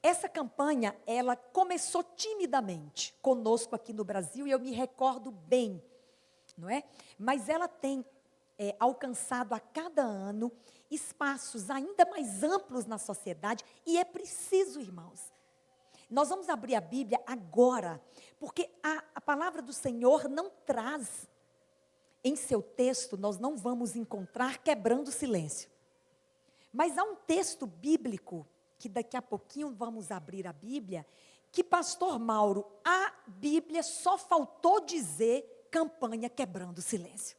Essa campanha, ela começou timidamente conosco aqui no Brasil, e eu me recordo bem, não é? Mas ela tem alcançado a cada ano espaços ainda mais amplos na sociedade, e é preciso, irmãos. Nós vamos abrir a Bíblia agora, porque a palavra do Senhor não traz, em seu texto, nós não vamos encontrar quebrando o silêncio. Mas há um texto bíblico, que daqui a pouquinho vamos abrir a Bíblia, que pastor Mauro, a Bíblia só faltou dizer campanha quebrando o silêncio.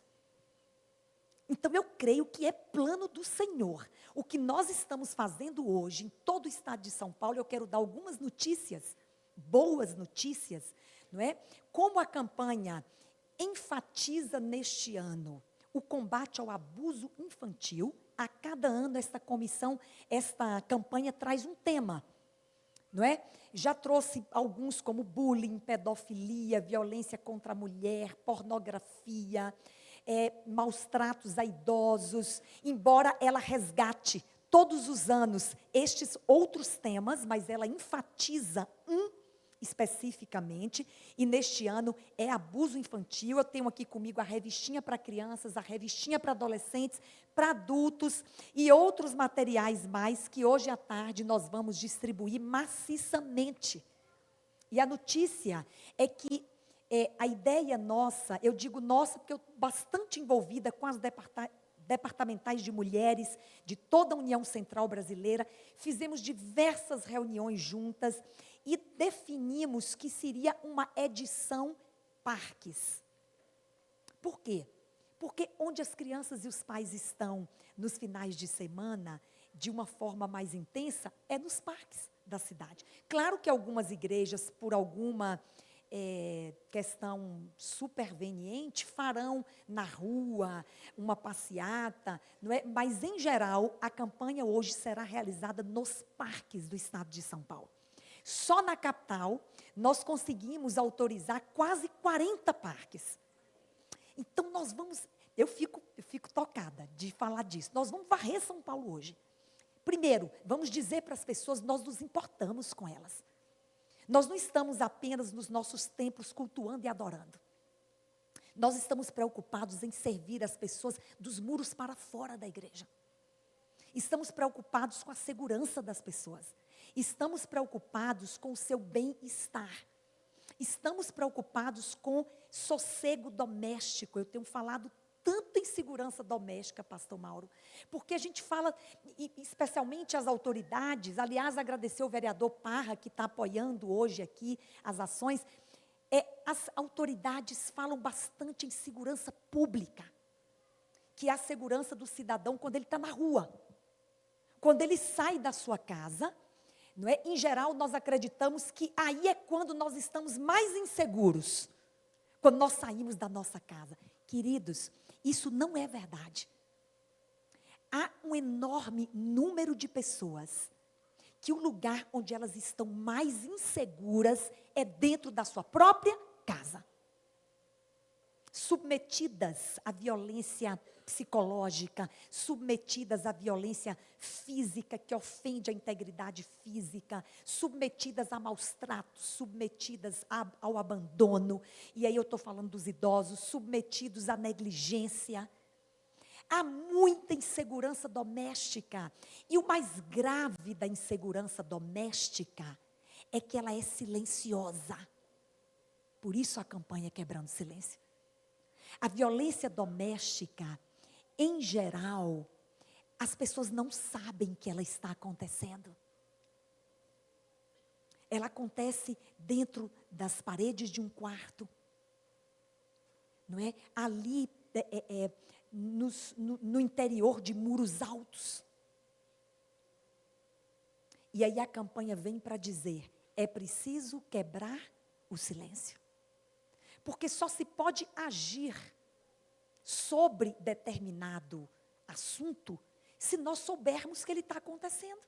Então eu creio que é plano do Senhor. O que nós estamos fazendo hoje, em todo o estado de São Paulo, eu quero dar algumas notícias, boas notícias, não é? Como a campanha enfatiza neste ano o combate ao abuso infantil. A cada ano esta campanha traz um tema, não é? Já trouxe alguns como bullying, pedofilia, violência contra a mulher, pornografia, maus tratos a idosos, embora ela resgate todos os anos estes outros temas, mas ela enfatiza especificamente, e neste ano é abuso infantil. Eu tenho aqui comigo a revistinha para crianças, a revistinha para adolescentes, para adultos e outros materiais mais que hoje à tarde nós vamos distribuir maciçamente. E a notícia é que a ideia nossa, eu digo nossa porque eu estou bastante envolvida com as departamentais de mulheres de toda a União Central Brasileira, fizemos diversas reuniões juntas e definimos que seria uma edição parques. Por quê? Porque onde as crianças e os pais estão nos finais de semana, de uma forma mais intensa, é nos parques da cidade. Claro que algumas igrejas, por alguma questão superveniente, farão na rua uma passeata, não é? Mas, em geral, a campanha hoje será realizada nos parques do estado de São Paulo. Só na capital, nós conseguimos autorizar quase 40 parques. Então, nós vamos... Eu fico tocada de falar disso. Nós vamos varrer São Paulo hoje. Primeiro, vamos dizer para as pessoas, nós nos importamos com elas. Nós não estamos apenas nos nossos templos cultuando e adorando. Nós estamos preocupados em servir as pessoas dos muros para fora da igreja. Estamos preocupados com a segurança das pessoas. Estamos preocupados com o seu bem-estar. Estamos preocupados com sossego doméstico. Eu tenho falado tanto em segurança doméstica, pastor Mauro, porque a gente fala, especialmente as autoridades, aliás, agradecer o vereador Parra, que está apoiando hoje aqui as ações, as autoridades falam bastante em segurança pública, que é a segurança do cidadão quando ele está na rua, quando ele sai da sua casa, não é? Em geral, nós acreditamos que aí é quando nós estamos mais inseguros, quando nós saímos da nossa casa. Queridos, isso não é verdade. Há um enorme número de pessoas que o lugar onde elas estão mais inseguras é dentro da sua própria casa. Submetidas à violência psicológica, submetidas à violência física que ofende a integridade física, submetidas a maus tratos, submetidas ao abandono, e aí eu estou falando dos idosos, submetidos à negligência. Há muita insegurança doméstica, e o mais grave da insegurança doméstica é que ela é silenciosa. Por isso a campanha Quebrando o Silêncio. A violência doméstica, em geral, as pessoas não sabem que ela está acontecendo. Ela acontece dentro das paredes de um quarto, não é? Ali, no interior de muros altos. E aí a campanha vem para dizer, é preciso quebrar o silêncio. Porque só se pode agir sobre determinado assunto se nós soubermos que ele está acontecendo.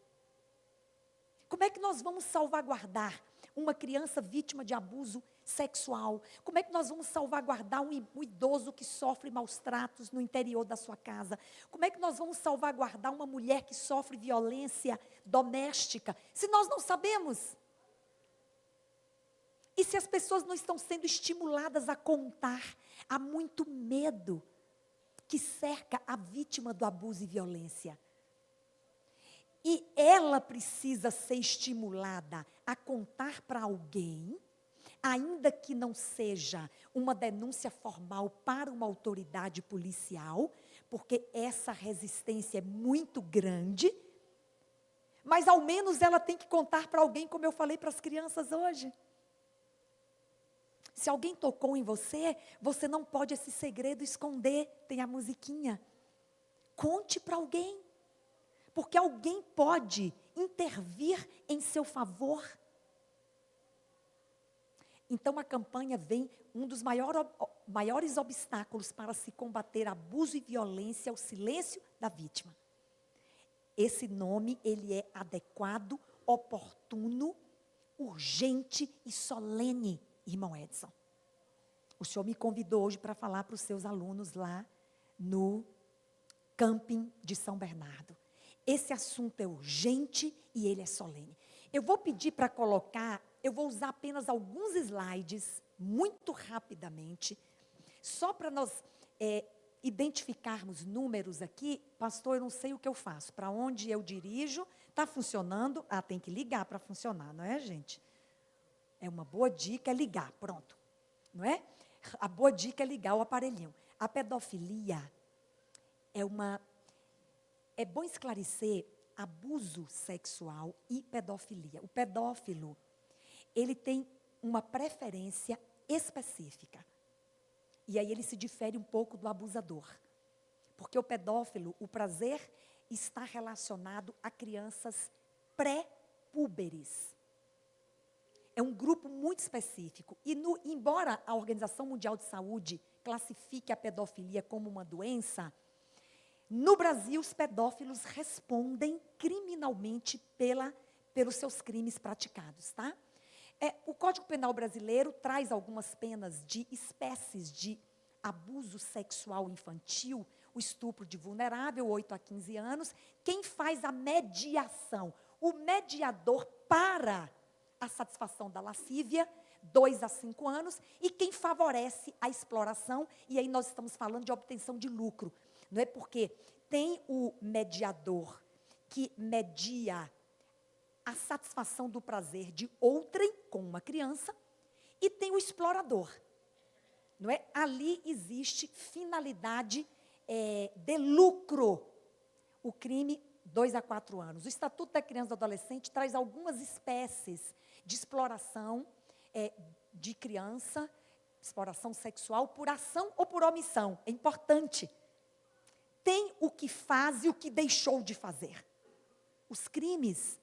Como é que nós vamos salvaguardar uma criança vítima de abuso sexual? Como é que nós vamos salvaguardar um idoso que sofre maus tratos no interior da sua casa? Como é que nós vamos salvaguardar uma mulher que sofre violência doméstica, se nós não sabemos? E se as pessoas não estão sendo estimuladas a contar, há muito medo que cerca a vítima do abuso e violência. E ela precisa ser estimulada a contar para alguém, ainda que não seja uma denúncia formal para uma autoridade policial, porque essa resistência é muito grande, mas ao menos ela tem que contar para alguém, como eu falei para as crianças hoje. Se alguém tocou em você, você não pode esse segredo esconder, tem a musiquinha. Conte para alguém. Porque alguém pode intervir em seu favor. Então, a campanha vem, um dos maiores obstáculos para se combater abuso e violência é o silêncio da vítima. Esse nome, ele é adequado, oportuno, urgente e solene, irmão Edson. O senhor me convidou hoje para falar para os seus alunos lá no camping de São Bernardo. Esse assunto é urgente e ele é solene. Eu vou pedir para colocar, eu vou usar apenas alguns slides, muito rapidamente, só para nós identificarmos números aqui. Pastor, eu não sei o que eu faço, para onde eu dirijo, está funcionando? Ah, tem que ligar para funcionar, não é, gente? É uma boa dica é ligar, pronto, não é? A boa dica é ligar o aparelhinho. A pedofilia é bom esclarecer abuso sexual e pedofilia. O pedófilo, ele tem uma preferência específica. E aí ele se difere um pouco do abusador. Porque o pedófilo, o prazer está relacionado a crianças pré-púberes. É um grupo muito específico. E embora a Organização Mundial de Saúde classifique a pedofilia como uma doença, no Brasil, os pedófilos respondem criminalmente pelos seus crimes praticados, tá? O Código Penal brasileiro traz algumas penas de espécies de abuso sexual infantil, o estupro de vulnerável, 8 a 15 anos. Quem faz a mediação? O mediador para a satisfação da lascívia, 2 a 5 anos. E quem favorece a exploração, e aí nós estamos falando de obtenção de lucro. Não é porque tem o mediador que media a satisfação do prazer de outrem com uma criança e tem o explorador. Não é? Ali existe finalidade de lucro. O crime, 2 a 4 anos. O Estatuto da Criança e do Adolescente traz algumas espécies de exploração de criança, exploração sexual por ação ou por omissão. É importante. Tem o que faz e o que deixou de fazer. Os crimes,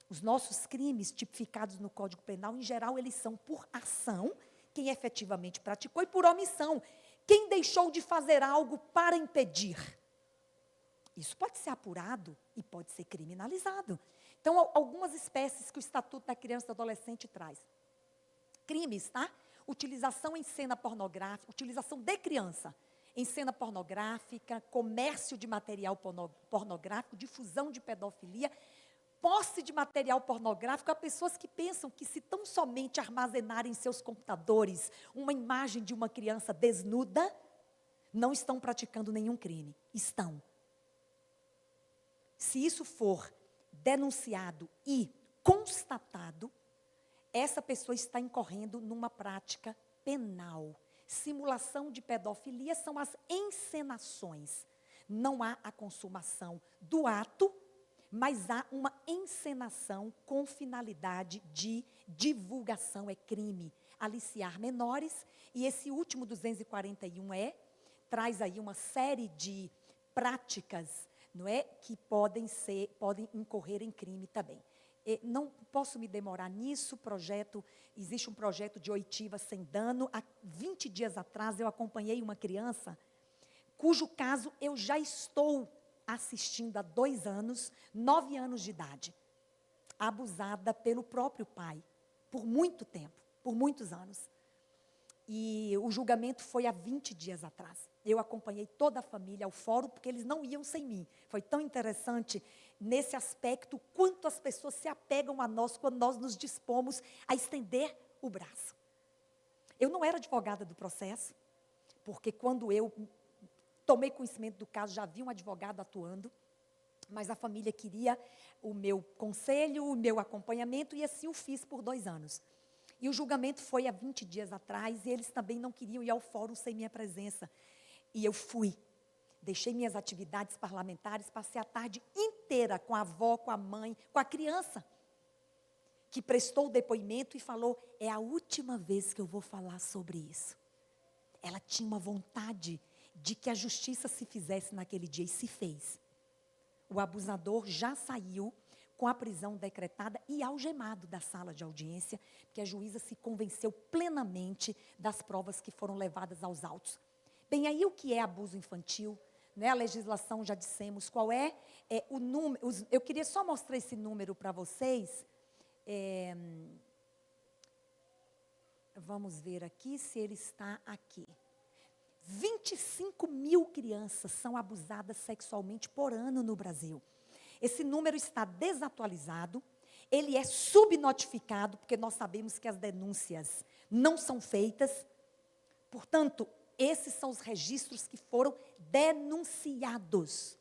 os nossos crimes tipificados no Código Penal, em geral, eles são por ação, quem efetivamente praticou, e por omissão, quem deixou de fazer algo para impedir. Isso pode ser apurado e pode ser criminalizado. Então, algumas espécies que o Estatuto da Criança e do Adolescente traz. Crimes, tá? Utilização em cena pornográfica, utilização de criança em cena pornográfica, comércio de material pornográfico, difusão de pedofilia, posse de material pornográfico. Há pessoas que pensam que se tão somente armazenarem em seus computadores uma imagem de uma criança desnuda, não estão praticando nenhum crime. Estão. Se isso for denunciado e constatado, essa pessoa está incorrendo numa prática penal. Simulação de pedofilia são as encenações. Não há a consumação do ato, mas há uma encenação com finalidade de divulgação, é crime. Aliciar menores, e esse último 241 traz aí uma série de práticas, não é, que podem incorrer em crime também. Não posso me demorar nisso, existe um projeto de oitiva sem dano. Há 20 dias atrás eu acompanhei uma criança, cujo caso eu já estou assistindo há 2 anos, 9 anos de idade, abusada pelo próprio pai, por muito tempo, por muitos anos. E o julgamento foi há 20 dias atrás. Eu acompanhei toda a família ao fórum, porque eles não iam sem mim. Foi tão interessante nesse aspecto, quanto as pessoas se apegam a nós quando nós nos dispomos a estender o braço. Eu não era advogada do processo, porque quando eu tomei conhecimento do caso, já havia um advogado atuando, mas a família queria o meu conselho, o meu acompanhamento, e assim o fiz por 2 anos. E o julgamento foi há 20 dias atrás, e eles também não queriam ir ao fórum sem minha presença. E eu fui. Deixei minhas atividades parlamentares, passei a tarde inteira com a avó, com a mãe, com a criança, que prestou o depoimento e falou, é a última vez que eu vou falar sobre isso. Ela tinha uma vontade de que a justiça se fizesse naquele dia, e se fez. O abusador já saiu com a prisão decretada e algemado da sala de audiência, porque a juíza se convenceu plenamente das provas que foram levadas aos autos. Bem, aí o que é abuso infantil? Né? A legislação, já dissemos qual é o número. Eu queria só mostrar esse número para vocês. Vamos ver aqui se ele está aqui. 25 mil crianças são abusadas sexualmente por ano no Brasil. Esse número está desatualizado, ele é subnotificado, porque nós sabemos que as denúncias não são feitas. Portanto, esses são os registros que foram denunciados.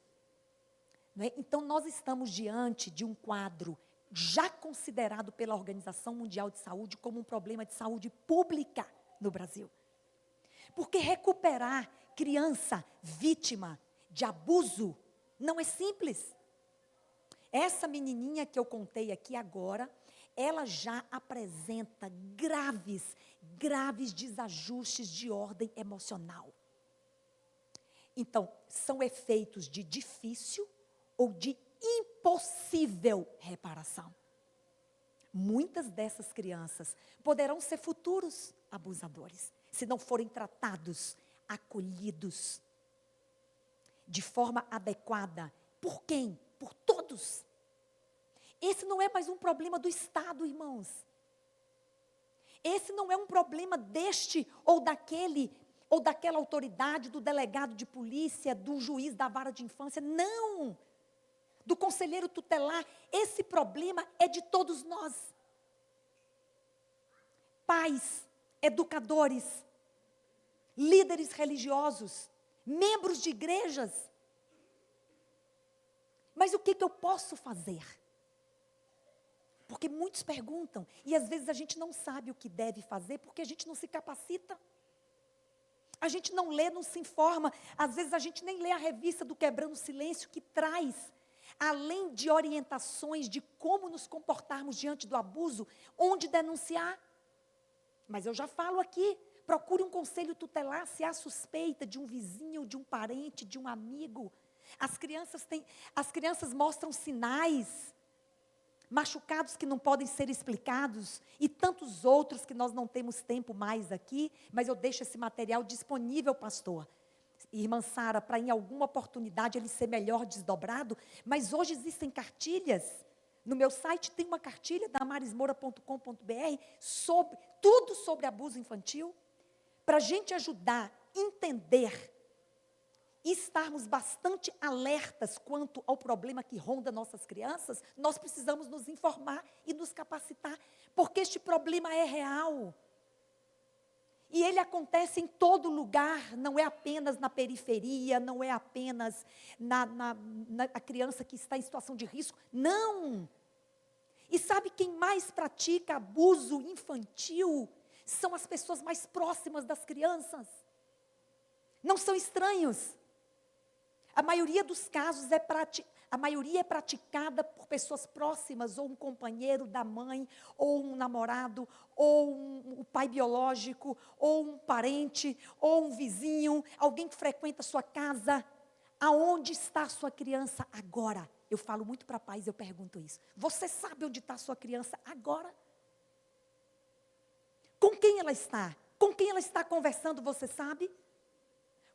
Não é? Então, nós estamos diante de um quadro já considerado pela Organização Mundial de Saúde como um problema de saúde pública no Brasil. Porque recuperar criança vítima de abuso não é simples. Essa menininha que eu contei aqui agora, ela já apresenta graves desajustes de ordem emocional. Então, são efeitos de difícil ou de impossível reparação. Muitas dessas crianças poderão ser futuros abusadores, se não forem tratados, acolhidos, de forma adequada. Por quem? Por todos. Esse não é mais um problema do Estado, irmãos. Esse não é um problema deste ou daquele, ou daquela autoridade, do delegado de polícia, do juiz da vara de infância. Não! Do conselheiro tutelar. Esse problema é de todos nós. Pais, educadores, líderes religiosos, membros de igrejas. Mas o que eu posso fazer? Porque muitos perguntam, e às vezes a gente não sabe o que deve fazer, porque a gente não se capacita. A gente não lê, não se informa. Às vezes a gente nem lê a revista do Quebrando o Silêncio, que traz, além de orientações de como nos comportarmos diante do abuso, onde denunciar. Mas eu já falo aqui, procure um conselho tutelar se há suspeita de um vizinho, de um parente, de um amigo. As crianças mostram sinais, machucados que não podem ser explicados, e tantos outros que nós não temos tempo mais aqui, mas eu deixo esse material disponível, pastor. Irmã Sara, para em alguma oportunidade ele ser melhor desdobrado, mas hoje existem cartilhas. No meu site tem uma cartilha da marismoura.com.br tudo sobre abuso infantil, para a gente ajudar a entender e estarmos bastante alertas quanto ao problema que ronda nossas crianças. Nós precisamos nos informar e nos capacitar, porque este problema é real. E ele acontece em todo lugar, não é apenas na periferia, não é apenas na criança que está em situação de risco, não. E sabe quem mais pratica abuso infantil? São as pessoas mais próximas das crianças. Não são estranhos. A maioria dos casos é praticada por pessoas próximas, ou um companheiro da mãe, ou um namorado, ou um pai biológico, ou um parente, ou um vizinho, alguém que frequenta a sua casa. Aonde está a sua criança agora? Eu falo muito para pais, eu pergunto isso. Você sabe onde está a sua criança agora? Com quem ela está? Com quem ela está conversando, você sabe?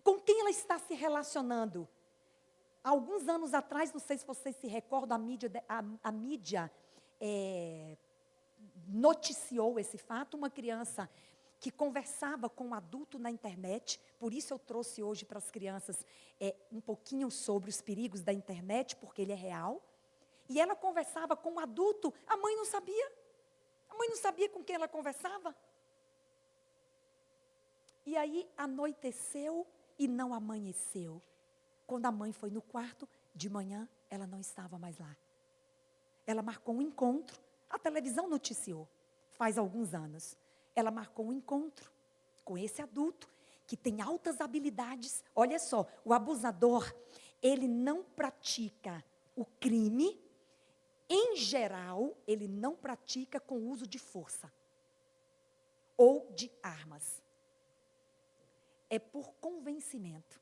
Com quem ela está se relacionando? Há alguns anos atrás, não sei se vocês se recordam, a mídia noticiou esse fato, uma criança que conversava com um adulto na internet, por isso eu trouxe hoje para as crianças um pouquinho sobre os perigos da internet, porque ele é real. E ela conversava com um adulto, a mãe não sabia. A mãe não sabia com quem ela conversava. E aí anoiteceu e não amanheceu. Quando a mãe foi no quarto, de manhã, ela não estava mais lá. Ela marcou um encontro, a televisão noticiou, faz alguns anos. Ela marcou um encontro com esse adulto, que tem altas habilidades. Olha só, o abusador, ele não pratica o crime, em geral, ele não pratica com uso de força ou de armas. É por convencimento.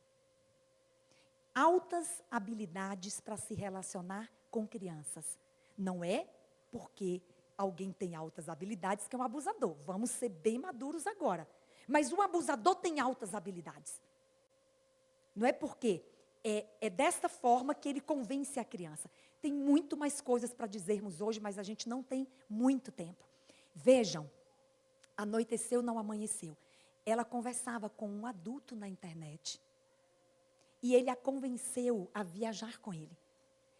Altas habilidades para se relacionar com crianças. Não é porque alguém tem altas habilidades que é um abusador. Vamos ser bem maduros agora. Mas o abusador tem altas habilidades. Não é porque é desta forma que ele convence a criança. Tem muito mais coisas para dizermos hoje, mas a gente não tem muito tempo. Vejam, anoiteceu, não amanheceu. Ela conversava com um adulto na internet. E ele a convenceu a viajar com ele.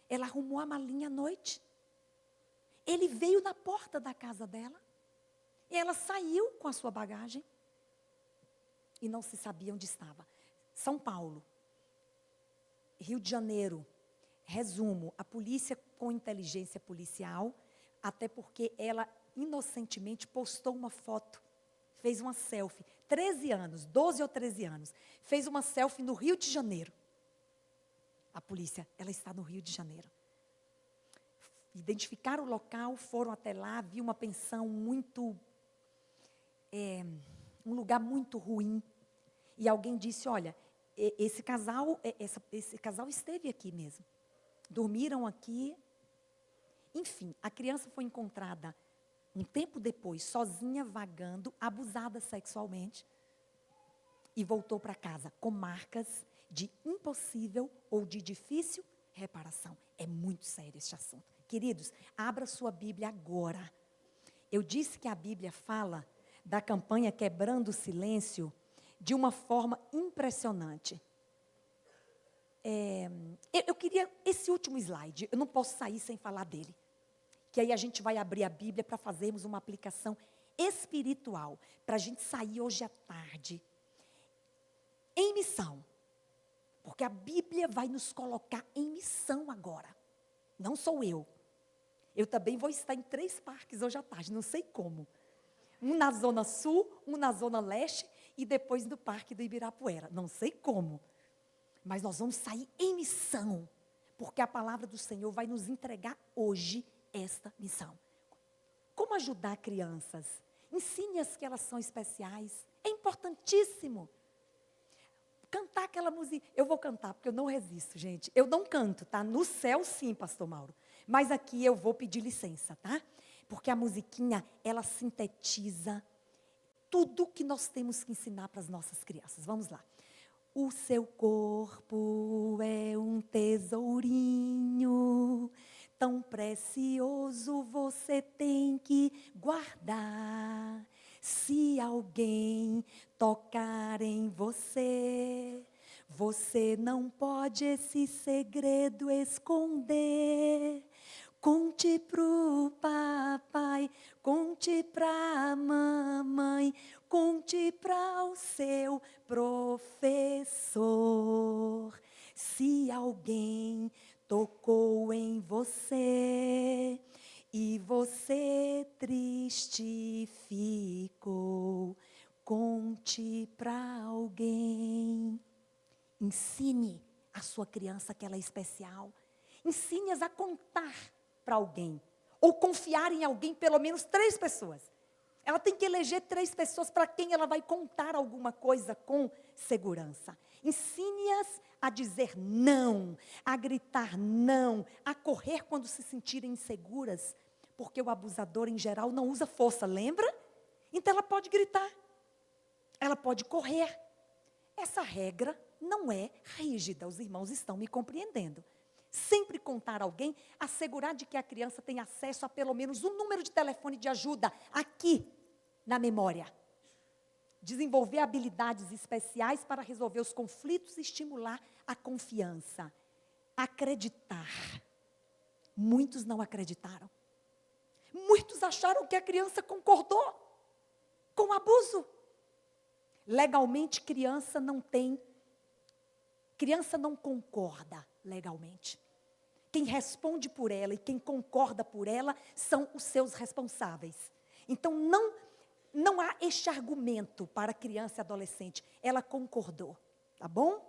Ela arrumou a malinha à noite. Ele veio na porta da casa dela. E ela saiu com a sua bagagem. E não se sabia onde estava. São Paulo. Rio de Janeiro. Resumo, a polícia com inteligência policial, até porque ela inocentemente postou uma foto, fez uma selfie, 13 anos, 12 ou 13 anos, fez uma selfie no Rio de Janeiro. A polícia, ela está no Rio de Janeiro. Identificaram o local, foram até lá, viu uma pensão muito, um lugar muito ruim. E alguém disse, olha, esse casal esteve aqui mesmo. Dormiram aqui. Enfim, a criança foi encontrada um tempo depois, sozinha, vagando, abusada sexualmente. E voltou para casa com marcas de impossível ou de difícil reparação. É muito sério este assunto. Queridos, abra sua Bíblia agora. Eu disse que a Bíblia fala da campanha Quebrando o Silêncio de uma forma impressionante. Eu queria esse último slide, eu não posso sair sem falar dele. Que aí a gente vai abrir a Bíblia para fazermos uma aplicação espiritual, para a gente sair hoje à tarde em missão. Porque a Bíblia vai nos colocar em missão agora. Não sou eu. Eu também vou estar em 3 parques hoje à tarde, não sei como. Um na Zona Sul, um na Zona Leste e depois no Parque do Ibirapuera. Não sei como. Mas nós vamos sair em missão, porque a palavra do Senhor vai nos entregar hoje esta missão. Como ajudar crianças? Ensine-as que elas são especiais. É importantíssimo. Cantar aquela música. Eu vou cantar, porque eu não resisto, gente. Eu não canto, tá? No céu, sim, pastor Mauro. Mas aqui eu vou pedir licença, tá? Porque a musiquinha, ela sintetiza tudo que nós temos que ensinar para as nossas crianças. Vamos lá. O seu corpo é um tesourinho, tão precioso você tem que guardar. Se alguém tocar em você, você não pode esse segredo esconder. Conte pro papai, conte pra mamãe, conte para o seu professor. Se alguém tocou em você e você triste ficou, conte para alguém. Ensine a sua criança que ela é especial. Ensine-as a contar para alguém. Ou confiar em alguém, pelo menos 3 pessoas. Ela tem que eleger 3 pessoas para quem ela vai contar alguma coisa com segurança. Ensine-as a dizer não, a gritar não, a correr quando se sentirem inseguras. Porque o abusador, em geral, não usa força, lembra? Então ela pode gritar, ela pode correr. Essa regra não é rígida, os irmãos estão me compreendendo. Sempre contar a alguém, assegurar de que a criança tem acesso a pelo menos um número de telefone de ajuda aqui na memória. Desenvolver habilidades especiais para resolver os conflitos e estimular a confiança. Acreditar. Muitos não acreditaram. Muitos acharam que a criança concordou com o abuso. Legalmente, criança não concorda legalmente. Quem responde por ela e quem concorda por ela são os seus responsáveis. Então, não há este argumento para criança e adolescente. Ela concordou, tá bom?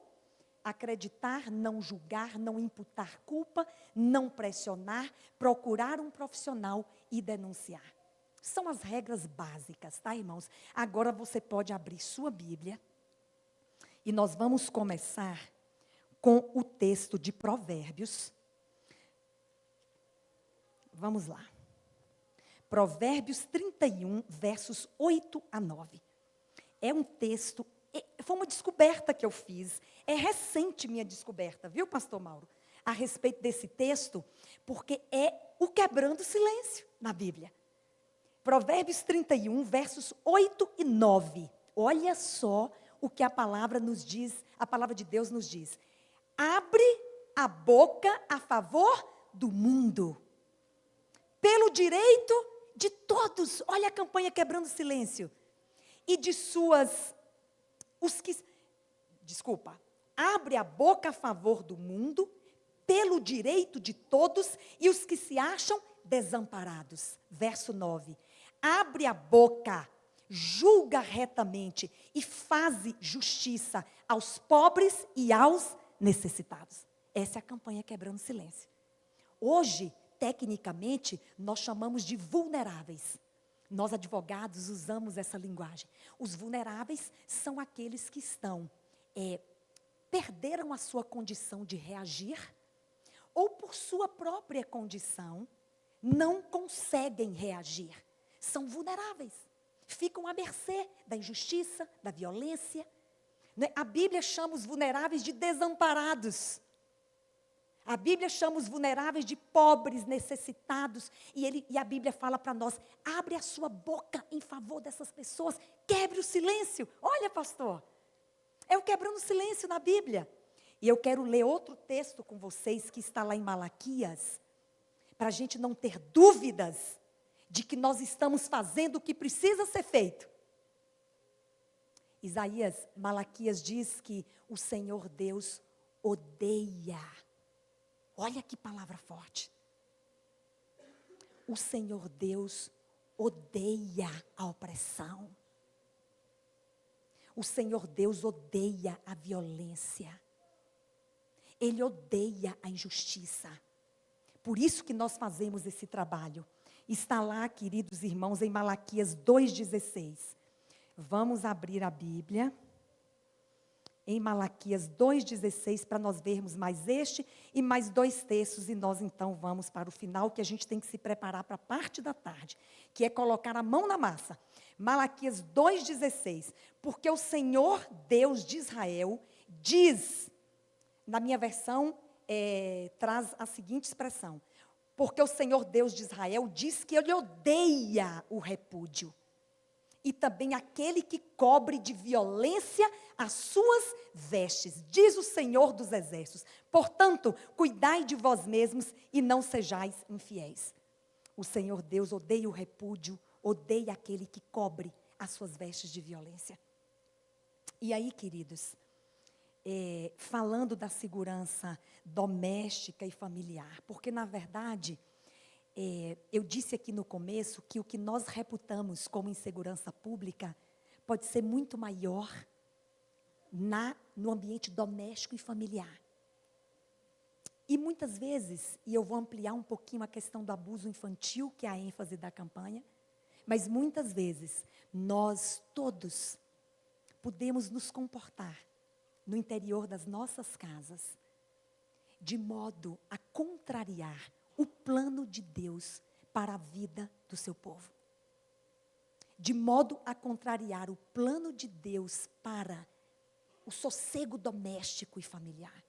Acreditar, não julgar, não imputar culpa, não pressionar, procurar um profissional e denunciar. São as regras básicas, tá, irmãos? Agora você pode abrir sua Bíblia e nós vamos começar com o texto de Provérbios. Vamos lá. Provérbios 31, versos 8 a 9. É um texto, foi uma descoberta que eu fiz. É recente minha descoberta, viu, pastor Mauro? A respeito desse texto, porque é o quebrando o silêncio na Bíblia. Provérbios 31, versos 8 e 9. Olha só o que a palavra nos diz, a palavra de Deus nos diz. Abre a boca a favor do mundo, pelo direito de todos. Olha a campanha quebrando o silêncio. E de abre a boca a favor do mundo, pelo direito de todos e os que se acham desamparados. Verso 9. Abre a boca, julga retamente e faze justiça aos pobres e aos necessitados. Essa é a campanha quebrando o silêncio. Hoje, tecnicamente, nós chamamos de vulneráveis. Nós, advogados, usamos essa linguagem. Os vulneráveis são aqueles que perderam a sua condição de reagir, ou por sua própria condição, não conseguem reagir. São vulneráveis. Ficam à mercê da injustiça, da violência. A Bíblia chama os vulneráveis de desamparados. A Bíblia chama os vulneráveis de pobres, necessitados. E a Bíblia fala para nós, abre a sua boca em favor dessas pessoas. Quebre o silêncio. Olha, pastor, é o quebrando o silêncio na Bíblia. E eu quero ler outro texto com vocês, que está lá em Malaquias, para a gente não ter dúvidas de que nós estamos fazendo o que precisa ser feito. Malaquias diz que o Senhor Deus odeia. Olha que palavra forte. O Senhor Deus odeia a opressão. O Senhor Deus odeia a violência. Ele odeia a injustiça. Por isso que nós fazemos esse trabalho. Está lá, queridos irmãos, em Malaquias 2,16. Vamos abrir a Bíblia. Em Malaquias 2,16, para nós vermos mais este e mais dois textos, e nós então vamos para o final, que a gente tem que se preparar para a parte da tarde, que é colocar a mão na massa. Malaquias 2,16, porque o Senhor Deus de Israel diz, na minha versão, traz a seguinte expressão, porque o Senhor Deus de Israel diz que Ele odeia o repúdio. E também aquele que cobre de violência as suas vestes, diz o Senhor dos Exércitos. Portanto, cuidai de vós mesmos e não sejais infiéis. O Senhor Deus odeia o repúdio, odeia aquele que cobre as suas vestes de violência. E aí, queridos, falando da segurança doméstica e familiar, porque na verdade, eu disse aqui no começo que o que nós reputamos como insegurança pública pode ser muito maior no ambiente doméstico e familiar. E muitas vezes, e eu vou ampliar um pouquinho a questão do abuso infantil, que é a ênfase da campanha, mas muitas vezes nós todos podemos nos comportar no interior das nossas casas de modo a contrariar o plano de Deus para a vida do seu povo. De modo a contrariar o plano de Deus para o sossego doméstico e familiar.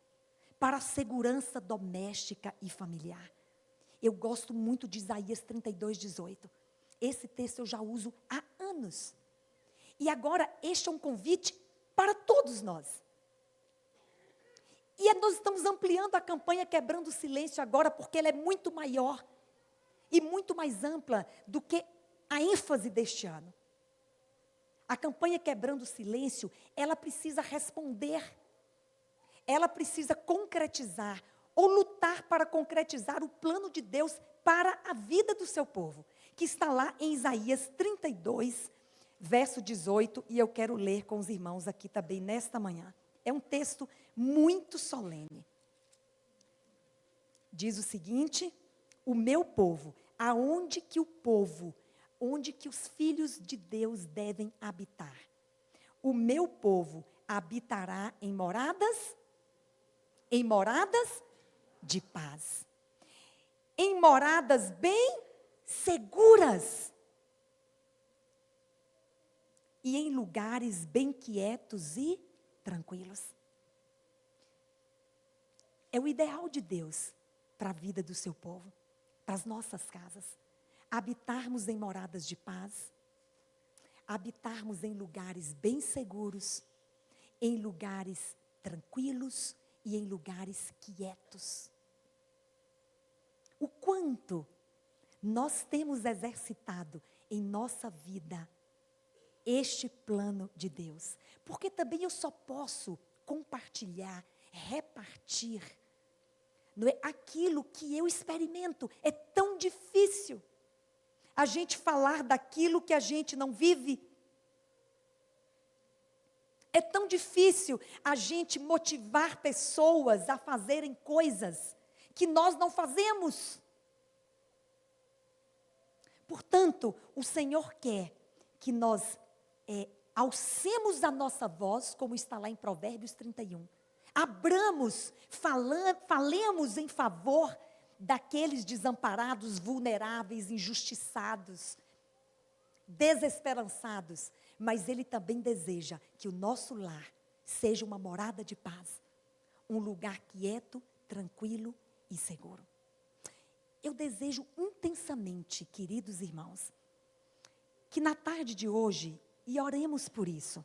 para a segurança doméstica e familiar. Eu gosto muito de Isaías 32:18. Esse texto eu já uso há anos. E agora, este é um convite para todos nós. E nós estamos ampliando a campanha Quebrando o Silêncio agora, porque ela é muito maior e muito mais ampla do que a ênfase deste ano. A campanha Quebrando o Silêncio, ela precisa responder, ela precisa concretizar, ou lutar para concretizar o plano de Deus para a vida do seu povo, que está lá em Isaías 32, verso 18, e eu quero ler com os irmãos aqui também nesta manhã. É um texto muito solene. Diz o seguinte: o meu povo, onde que os filhos de Deus devem habitar? O meu povo habitará em moradas de paz, em moradas bem seguras, e em lugares bem quietos e tranquilos. É o ideal de Deus para a vida do seu povo, para as nossas casas. Habitarmos em moradas de paz, habitarmos em lugares bem seguros, em lugares tranquilos e em lugares quietos. O quanto nós temos exercitado em nossa vida este plano de Deus. Porque também eu só posso compartilhar, repartir, não é, aquilo que eu experimento. É tão difícil a gente falar daquilo que a gente não vive. É tão difícil a gente motivar pessoas a fazerem coisas que nós não fazemos. Portanto, o Senhor quer que nós alcemos a nossa voz, como está lá em Provérbios 31. Abramos, falemos em favor daqueles desamparados, vulneráveis, injustiçados, desesperançados. Mas Ele também deseja que o nosso lar seja uma morada de paz, um lugar quieto, tranquilo e seguro. Eu desejo intensamente, queridos irmãos, que na tarde de hoje, e oremos por isso,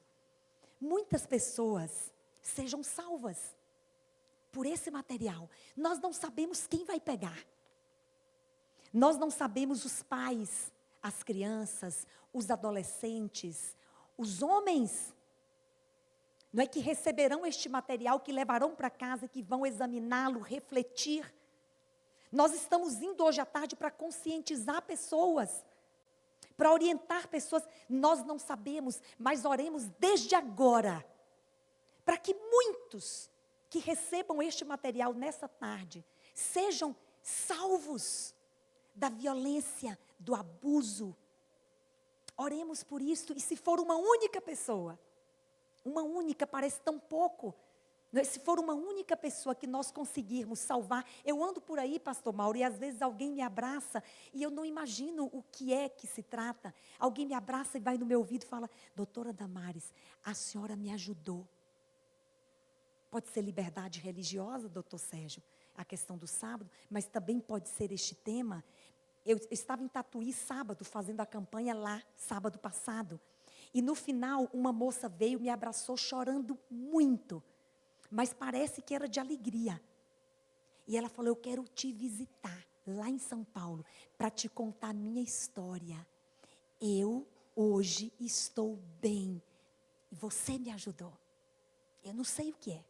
muitas pessoas sejam salvas por esse material. Nós não sabemos quem vai pegar. Nós não sabemos os pais, as crianças, os adolescentes, os homens, não é, que receberão este material, que levarão para casa, que vão examiná-lo, refletir. Nós estamos indo hoje à tarde para conscientizar pessoas, para orientar pessoas. Nós não sabemos, mas oremos desde agora, para que muitos que recebam este material nessa tarde sejam salvos da violência, do abuso. Oremos por isso. E se for uma única pessoa, uma única, parece tão pouco, se for uma única pessoa que nós conseguirmos salvar. Eu ando por aí, pastor Mauro, e às vezes alguém me abraça e eu não imagino o que é que se trata. Alguém me abraça e vai no meu ouvido e fala: doutora Damares, a senhora me ajudou. Pode ser liberdade religiosa, doutor Sérgio, a questão do sábado, mas também pode ser este tema. Eu estava em Tatuí sábado, fazendo a campanha lá, sábado passado. E no final, uma moça veio, me abraçou chorando muito. Mas parece que era de alegria. E ela falou: eu quero te visitar lá em São Paulo, para te contar a minha história. Eu hoje estou bem. E você me ajudou. Eu não sei o que é.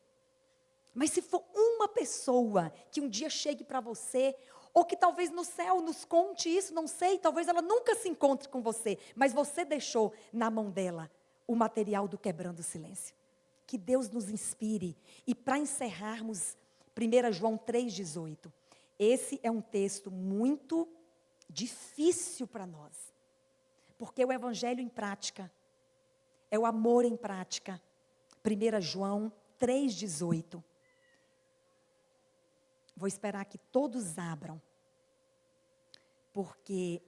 Mas se for uma pessoa que um dia chegue para você, ou que talvez no céu nos conte isso, não sei, talvez ela nunca se encontre com você, mas você deixou na mão dela o material do Quebrando o Silêncio. Que Deus nos inspire. E para encerrarmos, 1 João 3,18. Esse é um texto muito difícil para nós. Porque é o evangelho em prática. É o amor em prática. 1 João 3,18. Vou esperar que todos abram. Porque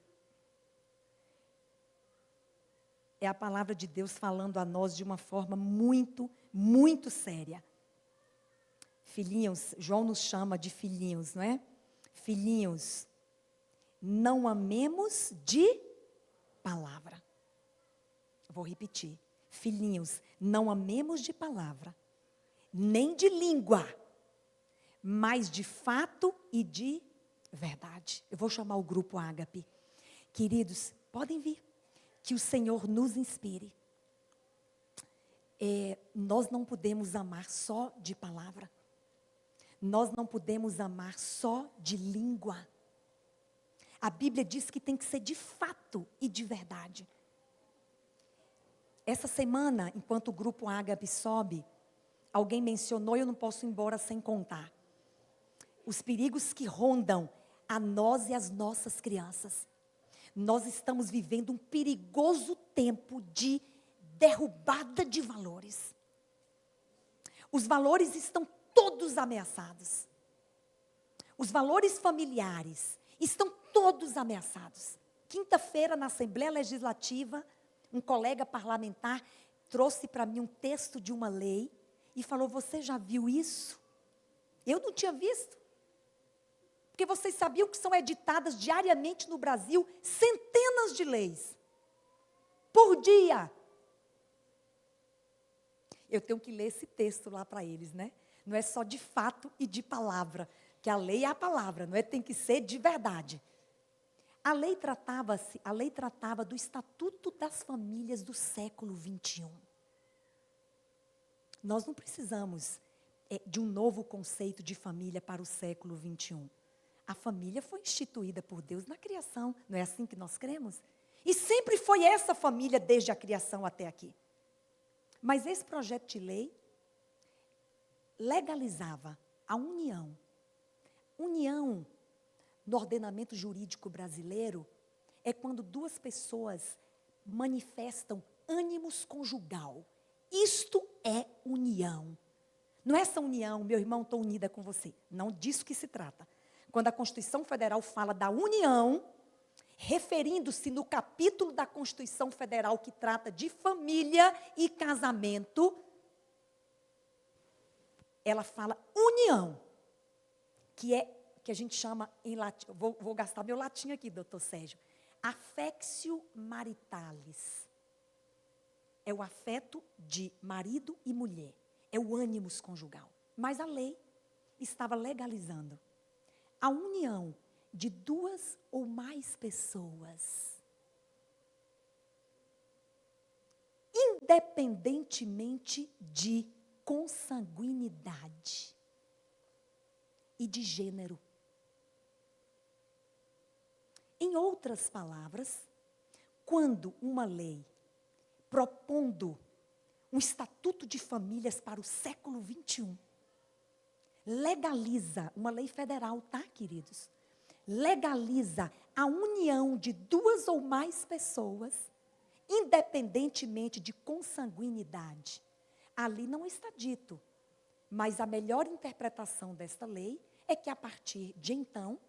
é a palavra de Deus falando a nós de uma forma muito, muito séria. Filhinhos, João nos chama de filhinhos, não é? Filhinhos, não amemos de palavra. Vou repetir. Filhinhos, não amemos de palavra, nem de língua, mas de fato e de verdade. Eu vou chamar o grupo Ágape. Queridos, podem vir. Que o Senhor nos inspire. Nós não podemos amar só de palavra. Nós não podemos amar só de língua. A Bíblia diz que tem que ser de fato e de verdade. Essa semana, enquanto o grupo Ágape sobe, alguém mencionou, e eu não posso ir embora sem contar, os perigos que rondam a nós e as nossas crianças. Nós estamos vivendo um perigoso tempo de derrubada de valores. Os valores estão todos ameaçados. Os valores familiares estão todos ameaçados. Quinta-feira, na Assembleia Legislativa, um colega parlamentar trouxe para mim um texto de uma lei e falou: você já viu isso? Eu não tinha visto. Porque vocês sabiam que são editadas diariamente no Brasil centenas de leis. Por dia. Eu tenho que ler esse texto lá para eles, né? Não é só de fato e de palavra. Que a lei é a palavra, não é? Tem que ser de verdade. A lei tratava do Estatuto das Famílias do século 21. Nós não precisamos de um novo conceito de família para o século 21. A família foi instituída por Deus na criação, não é assim que nós cremos? E sempre foi essa família desde a criação até aqui. Mas esse projeto de lei legalizava a união. União no ordenamento jurídico brasileiro é quando duas pessoas manifestam ânimos conjugal. Isto é união. Não é essa união, meu irmão, estou unida com você. Não disso que se trata. Quando a Constituição Federal fala da união, referindo-se no capítulo da Constituição Federal que trata de família e casamento, ela fala união, que a gente chama em latim, vou gastar meu latim aqui, doutor Sérgio, affectio maritalis. É o afeto de marido e mulher, é o ânimos conjugal. Mas a lei estava legalizando a união de duas ou mais pessoas, independentemente de consanguinidade e de gênero. Em outras palavras, quando uma lei propondo um estatuto de famílias para o século 21, legaliza, uma lei federal, tá, queridos? Legaliza a união de duas ou mais pessoas, independentemente de consanguinidade. Ali não está dito, mas a melhor interpretação desta lei é que a partir de então,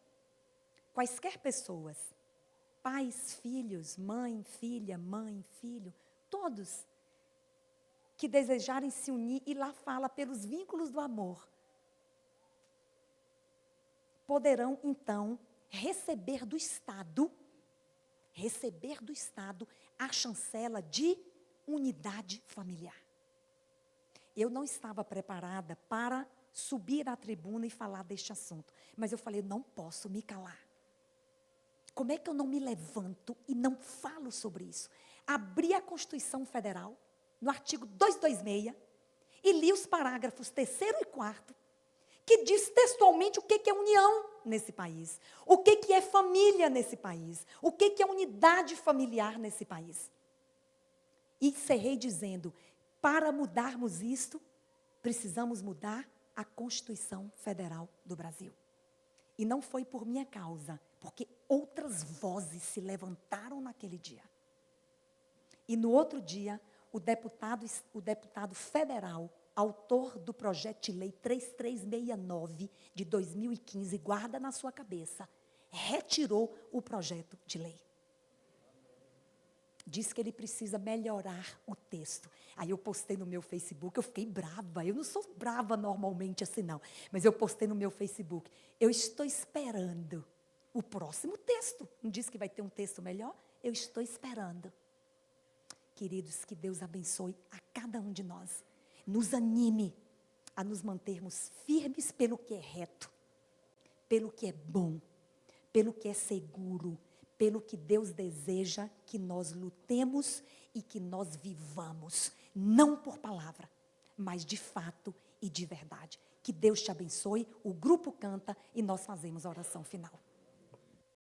quaisquer pessoas, pais, filhos, mãe, filho, todos que desejarem se unir, e lá fala pelos vínculos do amor, poderão, então, receber do Estado a chancela de unidade familiar. Eu não estava preparada para subir à tribuna e falar deste assunto, mas eu falei, não posso me calar. Como é que eu não me levanto e não falo sobre isso? Abri a Constituição Federal, no artigo 226, e li os parágrafos 3º e 4º, que diz textualmente o que é união nesse país, o que é família nesse país, o que é unidade familiar nesse país. E encerrei dizendo, para mudarmos isto, precisamos mudar a Constituição Federal do Brasil. E não foi por minha causa, porque outras vozes se levantaram naquele dia. E no outro dia, o deputado federal, autor do projeto de lei 3369 de 2015, guarda na sua cabeça, retirou o projeto de lei. diz que ele precisa melhorar o texto. Aí eu postei no meu Facebook, eu fiquei brava. Eu não sou brava normalmente assim, não. Mas eu postei no meu Facebook. Eu estou esperando o próximo texto. Não diz que vai ter um texto melhor? Eu estou esperando. Queridos, que Deus abençoe a cada um de nós. Nos anime a nos mantermos firmes pelo que é reto, pelo que é bom, pelo que é seguro, pelo que Deus deseja que nós lutemos e que nós vivamos, não por palavra, mas de fato e de verdade. Que Deus te abençoe, o grupo canta e nós fazemos a oração final.